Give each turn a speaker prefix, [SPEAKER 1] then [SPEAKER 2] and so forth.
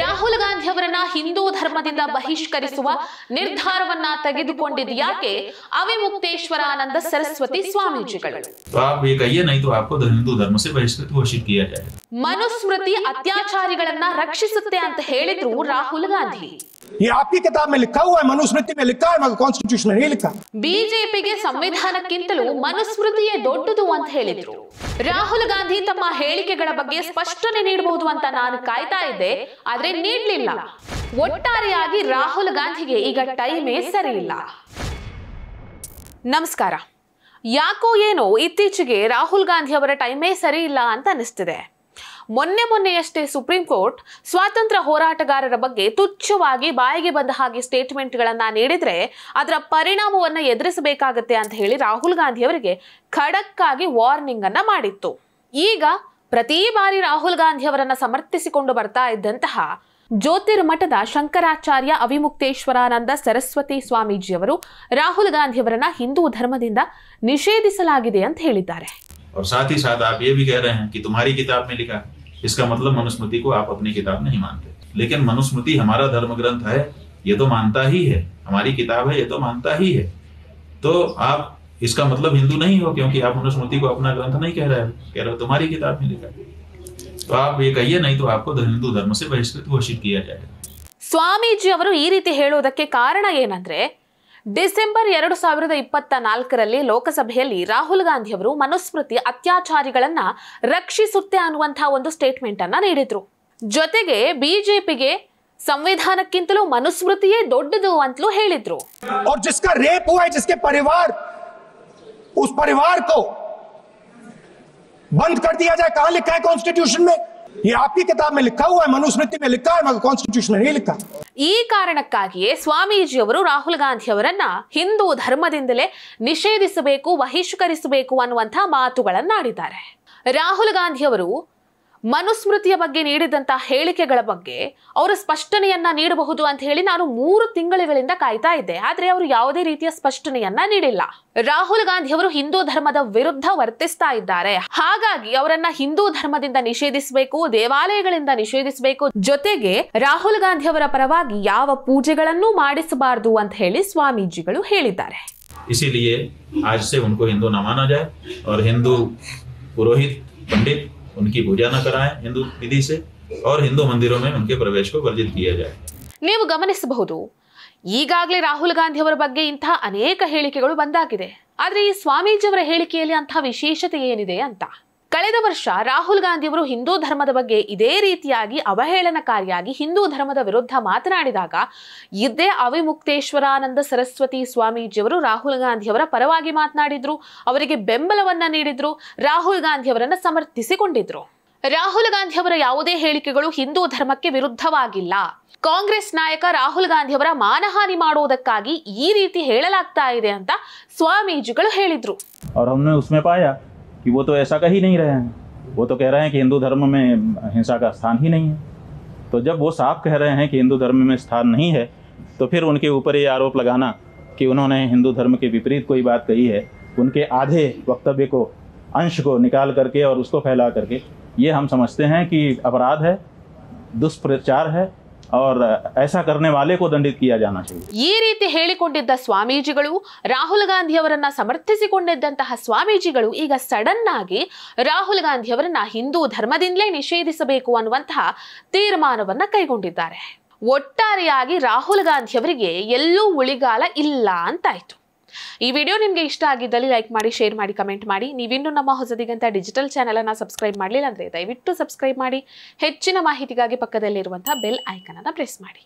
[SPEAKER 1] ರಾಹುಲ್ ಗಾಂಧಿ ಅವರನ್ನ ಹಿಂದೂ ಧರ್ಮದಿಂದ ಬಹಿಷ್ಕರಿಸುವ ನಿರ್ಧಾರವನ್ನ ತೆಗೆದುಕೊಂಡಿದ್ಯಾಕೆ ಅವಿಮುಕ್ತೇಶ್ವರಾನಂದ ಸರಸ್ವತಿ ಸ್ವಾಮೀಜಿಗಳು? ಮನುಸ್ಮೃತಿ ಅತ್ಯಾಚಾರಿಗಳನ್ನ ರಕ್ಷಿಸುತ್ತೆ ಅಂತ ಹೇಳಿದ್ರು ರಾಹುಲ್ ಗಾಂಧಿ.
[SPEAKER 2] ये आपकी किताब में लिखा हुआ है, मनुस्मृति में लिखा है, मगर कॉन्स्टिट्यूशन में नहीं लिखा.
[SPEAKER 1] ಬಿಜೆಪಿಗೆ ಸಂವಿಧಾನಕ್ಕಿಂತಲೂ ಮನುಸ್ಮೃತಿಯೇ ದೊಡ್ಡದು ಅಂತ ಹೇಳಿದ್ರು. ರಾಹುಲ್ ಗಾಂಧಿ ತಮ್ಮ ಹೇಳಿಕೆಗಳ ಬಗ್ಗೆ ಸ್ಪಷ್ಟನೆ ನೀಡಬಹುದು ಅಂತ ನಾನು ಕಾಯ್ತಾ ಇದ್ದೆ, ಆದ್ರೆ ನೀಡಲಿಲ್ಲ. ಒಟ್ಟಾರೆಯಾಗಿ ರಾಹುಲ್ ಗಾಂಧಿಗೆ ಈಗ ಟೈಮೇ ಸರಿ ಇಲ್ಲ. ನಮಸ್ಕಾರ. ಯಾಕೋ ಏನೋ ಇತ್ತೀಚೆಗೆ ರಾಹುಲ್ ಗಾಂಧಿ ಅವರ ಟೈಮೇ ಸರಿ ಇಲ್ಲ ಅಂತ ಅನಿಸ್ತಿದೆ. ಮೊನ್ನೆಯಷ್ಟೇ ಸುಪ್ರೀಂ ಕೋರ್ಟ್ ಸ್ವಾತಂತ್ರ್ಯ ಹೋರಾಟಗಾರರ ಬಗ್ಗೆ ತುಚ್ಛವಾಗಿ ಬಾಯಿಗೆ ಬಂದ ಹಾಗೆ ಸ್ಟೇಟ್ಮೆಂಟ್ಗಳನ್ನ ನೀಡಿದ್ರೆ ಅದರ ಪರಿಣಾಮವನ್ನ ಎದುರಿಸಬೇಕಾಗತ್ತೆ ಅಂತ ಹೇಳಿ ರಾಹುಲ್ ಗಾಂಧಿ ಅವರಿಗೆ ಖಡಕ್ ಆಗಿ ವಾರ್ನಿಂಗ್ ಅನ್ನ ಮಾಡಿತ್ತು. ಈಗ ಪ್ರತಿ ಬಾರಿ ರಾಹುಲ್ ಗಾಂಧಿ ಅವರನ್ನ ಸಮರ್ಥಿಸಿಕೊಂಡು ಬರ್ತಾ ಇದ್ದಂತಹ ಜ್ಯೋತಿರ್ಮಠದ ಶಂಕರಾಚಾರ್ಯ ಅವಿಮುಕ್ತೇಶ್ವರಾನಂದ ಸರಸ್ವತಿ ಸ್ವಾಮೀಜಿಯವರು ರಾಹುಲ್ ಗಾಂಧಿ ಅವರನ್ನ ಹಿಂದೂ ಧರ್ಮದಿಂದ ನಿಷೇಧಿಸಲಾಗಿದೆ ಅಂತ ಹೇಳಿದ್ದಾರೆ.
[SPEAKER 3] और साथ ही साथ आप ये भी कह रहे हैं कि तुम्हारी किताब में लिखा, इसका मतलब मनुस्मृति को आप अपनी किताब नहीं मानते. लेकिन मनुस्मृति हमारा धर्म ग्रंथ है, ये तो मानता ही है, हमारी किताब है, ये तो मानता ही है. तो आप इसका मतलब हिंदू नहीं हो, क्योंकि आप मनुस्मृति को अपना ग्रंथ नहीं कह रहे हो, तुम्हारी किताब में लिखा. तो आप ये कहिए, नहीं तो आपको हिंदू धर्म से बहिष्कृत घोषित किया जाएगा.
[SPEAKER 1] ಸ್ವಾಮೀಜಿ ಅವರು ಈ ರೀತಿ ಹೇಳೋದಕ್ಕೆ ಕಾರಣ ಏನಂದ್ರೆ, ಡಿಸೆಂಬರ್ 2024ರಲ್ಲಿ ಲೋಕಸಭೆಯಲ್ಲಿ ರಾಹುಲ್ ಗಾಂಧಿ ಅವರು ಮನುಸ್ಮೃತಿ ಅತ್ಯಾಚಾರಿಗಳನ್ನ ರಕ್ಷಿಸುತ್ತೆ ಅನ್ನುವಂತಹ ಒಂದು ಸ್ಟೇಟ್ಮೆಂಟ್ ಅನ್ನ ನೀಡಿದ್ರು. ಜೊತೆಗೆ ಬಿಜೆಪಿಗೆ ಸಂವಿಧಾನಕ್ಕಿಂತಲೂ ಮನುಸ್ಮೃತಿಯೇ ದೊಡ್ಡದು ಅಂತಲೂ ಹೇಳಿದ್ರು.
[SPEAKER 2] और जिसका रेप हुआ है, जिसके परिवार, उस परिवार को बंद कर दिया जाए, कहां लिखा है कॉन्स्टिट्यूशन में? ये आपकी किताब में लिखा हुआ है, मनुस्मृति में लिखा है, मगर कॉन्स्टिट्यूशन में नहीं लिखा.
[SPEAKER 1] ಈ ಕಾರಣಕ್ಕಾಗಿಯೇ ಸ್ವಾಮೀಜಿ ಅವರು ರಾಹುಲ್ ಗಾಂಧಿ ಅವರನ್ನ ಹಿಂದೂ ಧರ್ಮದಿಂದಲೇ ನಿಷೇಧಿಸಬೇಕು, ಬಹಿಷ್ಕರಿಸಬೇಕು ಅನ್ನುವಂತಹ ಮಾತುಗಳನ್ನಾಡಿದ್ದಾರೆ. ರಾಹುಲ್ ಗಾಂಧಿ ಅವರು ಮನುಸ್ಮೃತಿಯ ಬಗ್ಗೆ ನೀಡಿದಂತಹ ಹೇಳಿಕೆಗಳ ಬಗ್ಗೆ ಅವರು ಸ್ಪಷ್ಟನೆಯನ್ನ ನೀಡಬಹುದು ಅಂತ ಹೇಳಿ ನಾನು 3 ತಿಂಗಳುಗಳಿಂದ ಕಾಯ್ತಾ ಇದ್ದೆ, ಆದ್ರೆ ಅವರು ಯಾವುದೇ ರೀತಿಯ ಸ್ಪಷ್ಟನೆಯನ್ನ ನೀಡಿಲ್ಲ. ರಾಹುಲ್ ಗಾಂಧಿ ಅವರು ಹಿಂದೂ ಧರ್ಮದ ವಿರುದ್ಧ ವರ್ತಿಸ್ತಾ ಇದ್ದಾರೆ, ಹಾಗಾಗಿ ಅವರನ್ನ ಹಿಂದೂ ಧರ್ಮದಿಂದ ನಿಷೇಧಿಸಬೇಕು, ದೇವಾಲಯಗಳಿಂದ ನಿಷೇಧಿಸಬೇಕು, ಜೊತೆಗೆ ರಾಹುಲ್ ಗಾಂಧಿ ಅವರ ಪರವಾಗಿ ಯಾವ ಪೂಜೆಗಳನ್ನೂ ಮಾಡಿಸಬಾರದು ಅಂತ ಹೇಳಿ ಸ್ವಾಮೀಜಿಗಳು ಹೇಳಿದ್ದಾರೆ.
[SPEAKER 3] इसीलिए आज से उनको हिंदू न माना जाए और हिंदू पुरोहित पंडित उनकी पूजा न कराएं हिंदू विधि से, और हिंदू मंदिरों में उनके प्रवेश को वर्जित किया जाए.
[SPEAKER 1] ನೀವು ಗಮನಿಸಬಹುದು, ಈಗಾಗಲೇ ರಾಹುಲ್ ಗಾಂಧಿ ಅವರ ಬಗ್ಗೆ ಇಂತಹ ಅನೇಕ ಹೇಳಿಕೆಗಳು ಬಂದಾಗಿದೆ. ಆದ್ರೆ ಈ ಸ್ವಾಮೀಜಿ ಅವರ ಹೇಳಿಕೆಯಲ್ಲಿ ಅಂತಹ ವಿಶೇಷತೆ ಏನಿದೆ ಅಂತ. ಕಳೆದ ವರ್ಷ ರಾಹುಲ್ ಗಾಂಧಿ ಅವರು ಹಿಂದೂ ಧರ್ಮದ ಬಗ್ಗೆ ಇದೇ ರೀತಿಯಾಗಿ ಅವಹೇಳನಕಾರಿಯಾಗಿ ಹಿಂದೂ ಧರ್ಮದ ವಿರುದ್ಧ ಮಾತನಾಡಿದಾಗ ಇದೇ ಅವಿಮುಕ್ತೇಶ್ವರಾನಂದ ಸರಸ್ವತಿ ಸ್ವಾಮೀಜಿಯವರು ರಾಹುಲ್ ಗಾಂಧಿ ಅವರ ಪರವಾಗಿ ಮಾತನಾಡಿದ್ರು, ಅವರಿಗೆ ಬೆಂಬಲವನ್ನ ನೀಡಿದ್ರು, ರಾಹುಲ್ ಗಾಂಧಿ ಅವರನ್ನ ಸಮರ್ಥಿಸಿಕೊಂಡಿದ್ರು. ರಾಹುಲ್ ಗಾಂಧಿ ಅವರ ಯಾವುದೇ ಹೇಳಿಕೆಗಳು ಹಿಂದೂ ಧರ್ಮಕ್ಕೆ ವಿರುದ್ಧವಾಗಿಲ್ಲ. ಕಾಂಗ್ರೆಸ್ ನಾಯಕ ರಾಹುಲ್ ಗಾಂಧಿ ಅವರ ಮಾನಹಾನಿ ಮಾಡುವುದಕ್ಕಾಗಿ ಈ ರೀತಿ ಹೇಳಲಾಗ್ತಾ ಇದೆ ಅಂತ ಸ್ವಾಮೀಜಿಗಳು ಹೇಳಿದ್ರು.
[SPEAKER 4] कि वो तो ऐसा कह ही नहीं रहे हैं, वो तो कह रहे हैं कि हिंदू धर्म में हिंसा का स्थान ही नहीं है. तो जब वो साफ कह रहे हैं कि हिंदू धर्म में स्थान नहीं है, तो फिर उनके ऊपर ये आरोप लगाना कि उन्होंने हिंदू धर्म के विपरीत कोई बात कही है, उनके आधे वक्तव्य को, अंश को निकाल करके और उसको फैला करके, ये हम समझते हैं कि अपराध है, दुष्प्रचार है, और ऐसा करने वाले को दंडित किया जाना चाहिए.
[SPEAKER 1] ಈ ರೀತಿ ಹೇಳಿಕೊಂಡಿದ್ದ ಸ್ವಾಮೀಜಿಗಳು, ರಾಹುಲ್ ಗಾಂಧಿ ಅವರನ್ನ ಸಮರ್ಥಿಸಿಕೊಂಡಿದ್ದಂತಹ ಸ್ವಾಮೀಜಿಗಳು ಈಗ ಸಡನ್ ಆಗಿ ರಾಹುಲ್ ಗಾಂಧಿ ಅವರನ್ನ ಹಿಂದೂ ಧರ್ಮದಿಂದಲೇ ನಿಷೇಧಿಸಬೇಕು ಅನ್ನುವಂತಹ ತೀರ್ಮಾನವನ್ನ ಕೈಗೊಂಡಿದ್ದಾರೆ. ಒಟ್ಟಾರೆಯಾಗಿ ರಾಹುಲ್ ಗಾಂಧಿ ಅವರಿಗೆ ಎಲ್ಲೂ ಉಳಿಗಾಲ ಇಲ್ಲ ಅಂತಾಯ್ತು. ಈ ವಿಡಿಯೋ ನಿಮಗೆ ಇಷ್ಟ ಆಗಿದ್ದಲ್ಲಿ ಲೈಕ್ ಮಾಡಿ, ಶೇರ್ ಮಾಡಿ, ಕಮೆಂಟ್ ಮಾಡಿ. ನೀವಿನ್ನೂ ನಮ್ಮ ಹೊಸದಿಗಂತ ಡಿಜಿಟಲ್ ಚಾನೆಲ್ ಅನ್ನ ಸಬ್ಸ್ಕ್ರೈಬ್ ಮಾಡಲಿಲ್ಲ ಅಂದ್ರೆ ದಯವಿಟ್ಟು ಸಬ್ಸ್ಕ್ರೈಬ್ ಮಾಡಿ. ಹೆಚ್ಚಿನ ಮಾಹಿತಿಗಾಗಿ ಪಕ್ಕದಲ್ಲಿರುವಂತಹ ಬೆಲ್ ಐಕಾನ್ ಅನ್ನು ಪ್ರೆಸ್ ಮಾಡಿ.